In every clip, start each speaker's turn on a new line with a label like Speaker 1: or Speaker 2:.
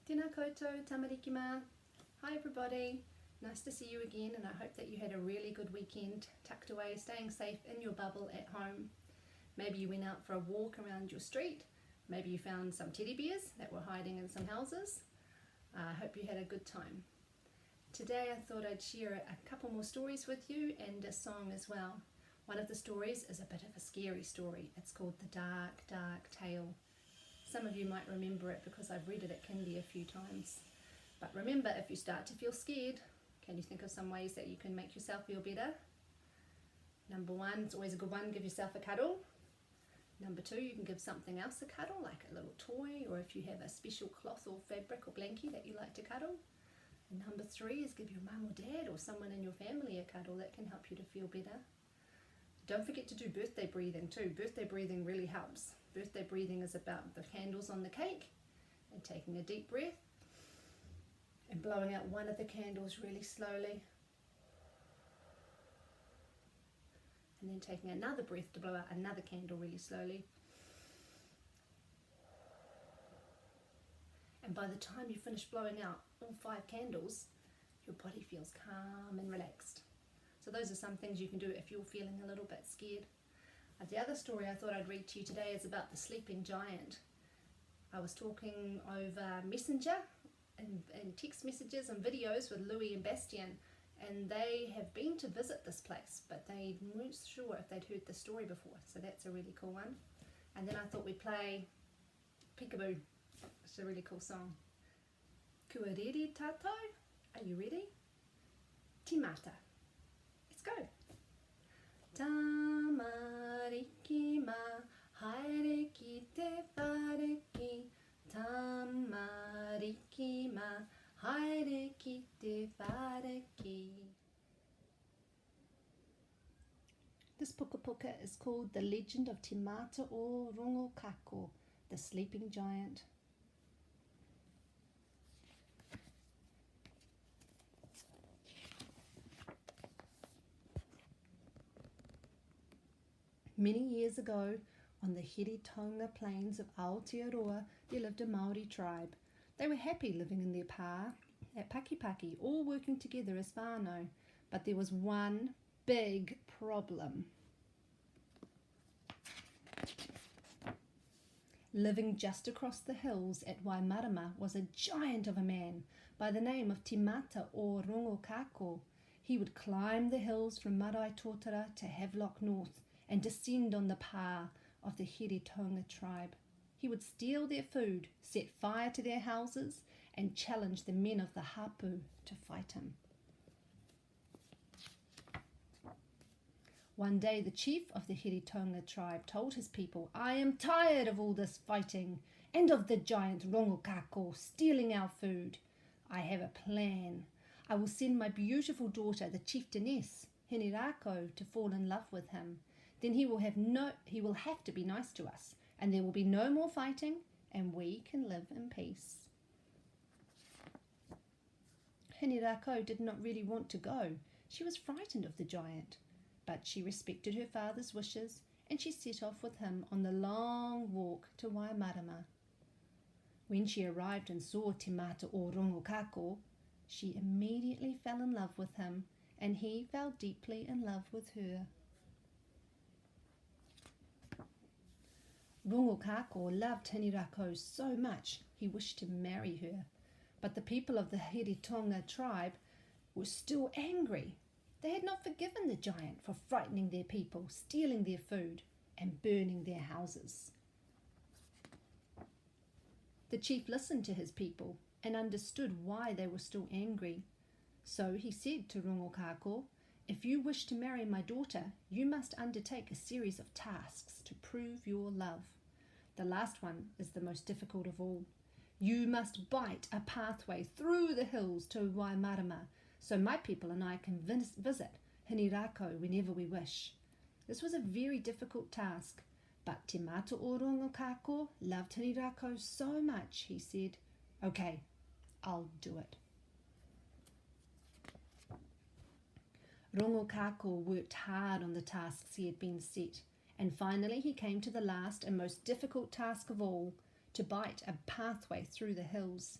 Speaker 1: Tēnā koutou, tamariki. Hi everybody, nice to see you again, and I hope that you had a really good weekend, tucked away, staying safe in your bubble at home. Maybe you went out for a walk around your street, maybe you found some teddy bears that were hiding in some houses. I hope you had a good time. Today I thought I'd share a couple more stories with you and a song as well. One of the stories is a bit of a scary story. It's called The Dark, Dark Tale. Some of you might remember it because I've read it at kindy a few times. But remember, if you start to feel scared, can you think of some ways that you can make yourself feel better? Number one, it's always a good one, give yourself a cuddle. Number two, you can give something else a cuddle, like a little toy, or if you have a special cloth or fabric or blankie that you like to cuddle. And number three is give your mum or dad or someone in your family a cuddle. That can help you to feel better. Don't forget to do birthday breathing too. Birthday breathing really helps. Birthday breathing is about the candles on the cake and taking a deep breath and blowing out one of the candles really slowly, and then taking another breath to blow out another candle really slowly. And by the time you finish blowing out all 5 candles, your body feels calm and relaxed. So those are some things you can do if you're feeling a little bit scared. The other story I thought I'd read to you today is about the sleeping giant. I was talking over Messenger and text messages and videos with Louis and Bastien, and they have been to visit this place, but they weren't sure if they'd heard the story before, so that's a really cool one. And then I thought we'd play Peekaboo. It's a really cool song. Kua rere tātou, are you ready? Timata. Let's go. Tamariki ma, haere ki te whare ki. Tamariki ma, haere ki te whare ki. This puka puka is called The Legend of Te Mata o Rongokako, the sleeping giant. Many years ago, on the Hiritonga plains of Aotearoa, there lived a Māori tribe. They were happy living in their pā at Pakipaki, all working together as whānau. But there was one big problem. Living just across the hills at Waimarama was a giant of a man by the name of Te Mata o Rongokako. He would climb the hills from Marae Tōtara to Havelock North and descend on the pā of the Hiritonga tribe. He would steal their food, set fire to their houses, and challenge the men of the hapu to fight him. One day the chief of the Hiritonga tribe told his people, "I am tired of all this fighting and of the giant Rongokako stealing our food. I have a plan. I will send my beautiful daughter, the chieftainess, Hinirako, to fall in love with him. Then he will have to be nice to us, and there will be no more fighting, and we can live in peace." Hinirako did not really want to go. She was frightened of the giant, but she respected her father's wishes, and she set off with him on the long walk to Waimarama. When she arrived and saw Te Mata o Rongokako, she immediately fell in love with him, and he fell deeply in love with her. Rongokako loved Hinirako so much he wished to marry her, but the people of the Hiritonga tribe were still angry. They had not forgiven the giant for frightening their people, stealing their food, and burning their houses. The chief listened to his people and understood why they were still angry. So he said to Rongokako, "If you wish to marry my daughter, you must undertake a series of tasks to prove your love. The last one is the most difficult of all. You must bite a pathway through the hills to Waimarama, so my people and I can visit Hinirako whenever we wish." This was a very difficult task, but Te Mata o Rongokako loved Hinirako so much, he said, "Okay, I'll do it." Rongokako worked hard on the tasks he had been set, and finally he came to the last and most difficult task of all, to bite a pathway through the hills.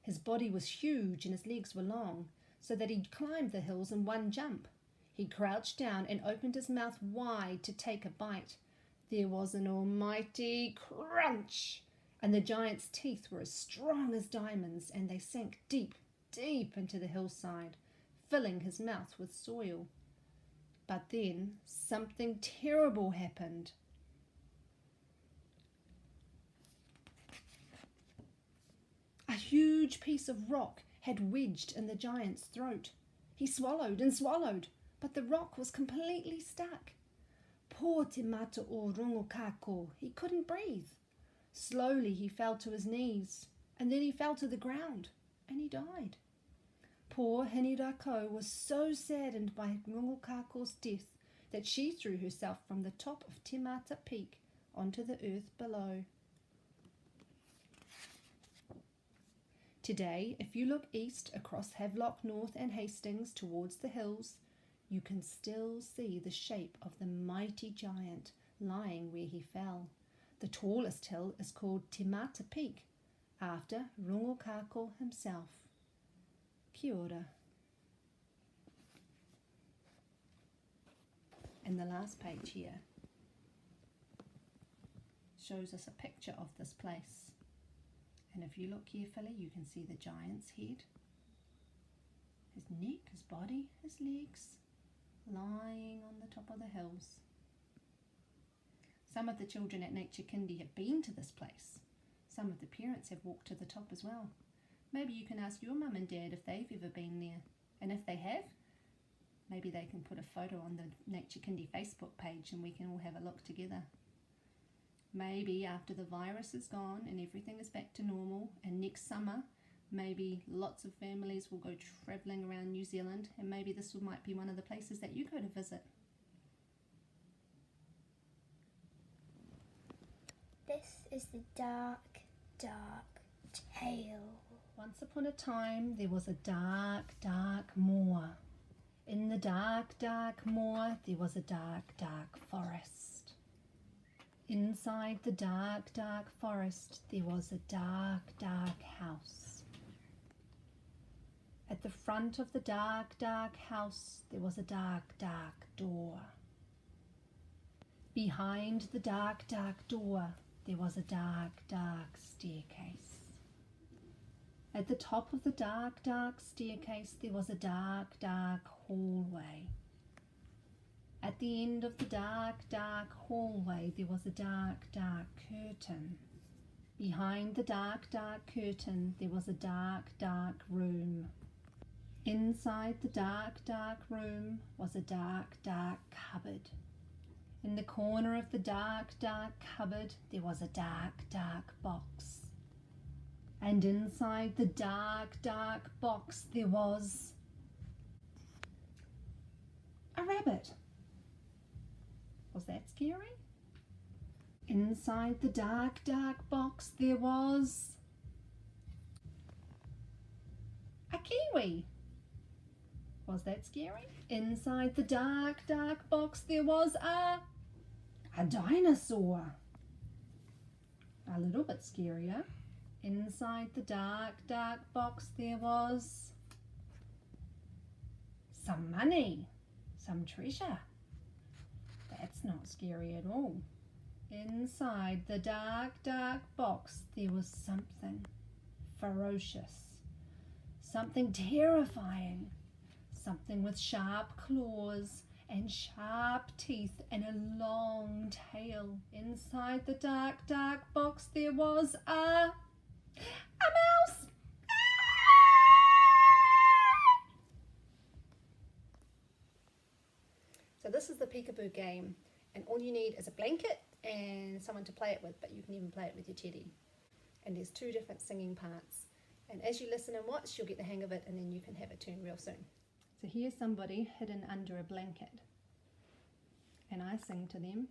Speaker 1: His body was huge and his legs were long, so that he climbed the hills in one jump. He crouched down and opened his mouth wide to take a bite. There was an almighty crunch, and the giant's teeth were as strong as diamonds, and they sank deep, deep into the hillside, filling his mouth with soil. But then something terrible happened. A huge piece of rock had wedged in the giant's throat. He swallowed and swallowed, but the rock was completely stuck. Poor Te Mata o Rongo-Kako, he couldn't breathe. Slowly he fell to his knees, and then he fell to the ground, and he died. Poor Hinirako was so saddened by Rongo-Kako's death that she threw herself from the top of Te Mata Peak onto the earth below. Today, if you look east across Havelock North and Hastings towards the hills, you can still see the shape of the mighty giant lying where he fell. The tallest hill is called Te Mata Peak, after Rongo-Kako himself. Kia ora. And the last page here shows us a picture of this place. And if you look carefully, you can see the giant's head, his neck, his body, his legs, lying on the top of the hills. Some of the children at Nature Kindy have been to this place. Some of the parents have walked to the top as well. Maybe you can ask your mum and dad if they've ever been there. And if they have, maybe they can put a photo on the Nature Kindy Facebook page and we can all have a look together. Maybe after the virus is gone and everything is back to normal, and next summer maybe lots of families will go travelling around New Zealand, and maybe this might be one of the places that you go to visit.
Speaker 2: This is the dark, dark tale.
Speaker 1: Once upon a time there was a dark, dark moor. In the dark, dark moor there was a dark, dark forest. Inside the dark, dark forest there was a dark, dark house. At the front of the dark, dark house there was a dark, dark door. Behind the dark, dark door there was a dark, dark staircase. At the top of the dark, dark staircase there was a dark, dark hallway. At the end of the dark, dark hallway there was a dark, dark curtain. Behind the dark, dark curtain there was a dark, dark room. Inside the dark, dark room was a dark, dark cupboard. In the corner of the dark, dark cupboard there was a dark, dark box. And inside the dark, dark box there was a rabbit. Was that scary? Inside the dark, dark box there was a kiwi. Was that scary? Inside the dark, dark box there was a dinosaur. A little bit scarier. Inside the dark, dark box there was some money, some treasure. That's not scary at all. Inside the dark, dark box there was something ferocious, something terrifying, something with sharp claws and sharp teeth and a long tail. Inside the dark, dark box there was a mouse. So this is the peekaboo game, and all you need is a blanket and someone to play it with, but you can even play it with your teddy. And there's 2 different singing parts, and as you listen and watch you'll get the hang of it, and then you can have a turn real soon. So here's somebody hidden under a blanket, and I sing to them.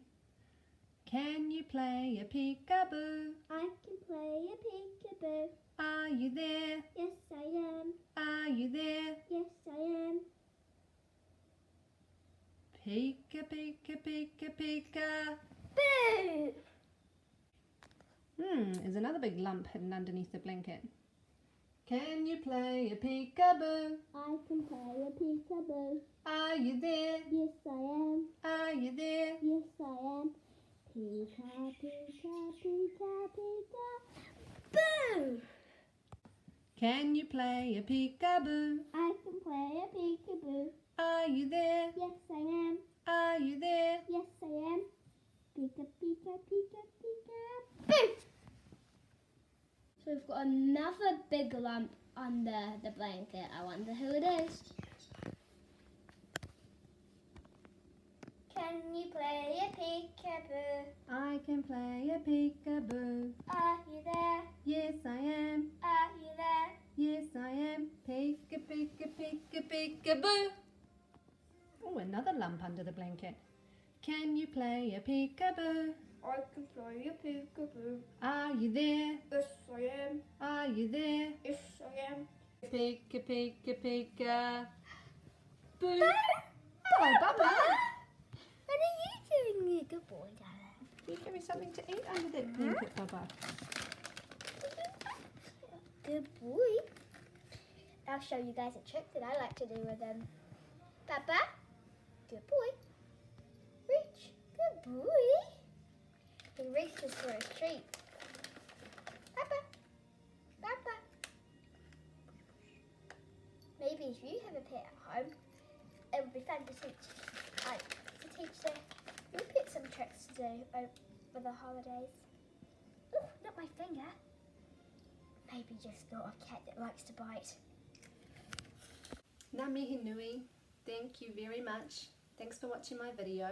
Speaker 1: Can you play a peekaboo?
Speaker 2: I can play a peekaboo.
Speaker 1: Are you there?
Speaker 2: Yes, I am.
Speaker 1: Are you there?
Speaker 2: Yes, I am.
Speaker 1: Peeka, peeka, peeka, peeka.
Speaker 2: Boo!
Speaker 1: There's another big lump hidden underneath the blanket. Can play a peekaboo?
Speaker 2: I can play a peekaboo.
Speaker 1: Are you there?
Speaker 2: Yes, I am.
Speaker 1: Are you there?
Speaker 2: Yes, I am. Pika, pika, pika, pika. Boo!
Speaker 1: Can you play a peekaboo?
Speaker 2: I can play a peekaboo.
Speaker 1: Are you there?
Speaker 2: Yes, I am.
Speaker 1: Are you there?
Speaker 2: Yes, I am. Pika, pika, pika, pika. Boo! So we've got another big lump under the blanket. I wonder who it is. Can you play a peekaboo?
Speaker 1: I can play a peekaboo.
Speaker 2: Are you there?
Speaker 1: Yes, I am.
Speaker 2: Are you there?
Speaker 1: Yes, I am. Peeka, peeka, peeka, peekaboo. Oh, another lump under the blanket. Can you play a peekaboo?
Speaker 2: I can play a peekaboo.
Speaker 1: Are you there?
Speaker 2: Yes, I am.
Speaker 1: Are you there?
Speaker 2: Yes, I am.
Speaker 1: Peeka, peeka, peeka. Boo. Oh, Bubba.
Speaker 2: What are you doing, you good boy, darling?
Speaker 1: You give me something to eat under that blanket, Bubba.
Speaker 2: Good boy. I'll show you guys a trick that I like to do with them. Papa, good boy. Reach, good boy. He reaches for his treat. Papa, Papa. Maybe if you have a pet at home, it would be fun to teach them your pet some tricks to do over the holidays. Oh, not my finger. Maybe just not a cat that likes to bite.
Speaker 1: Ngā mihi nui. Thank you very much. Thanks for watching my video.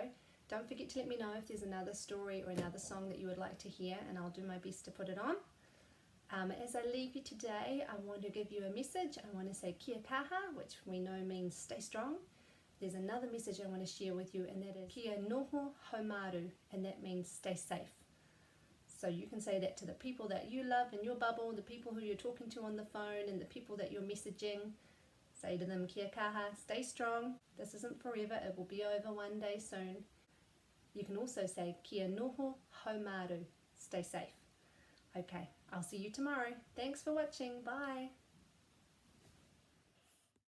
Speaker 1: Don't forget to let me know if there's another story or another song that you would like to hear, and I'll do my best to put it on. As I leave you today, I want to give you a message. I want to say kia kaha, which we know means stay strong. There's another message I want to share with you, and that is kia noho haumaru, and that means stay safe. So you can say that to the people that you love in your bubble, the people who you're talking to on the phone, and the people that you're messaging. Say to them, kia kaha, stay strong. This isn't forever, it will be over one day soon. You can also say kia noho haumaru, stay safe. Okay, I'll see you tomorrow. Thanks for watching, bye.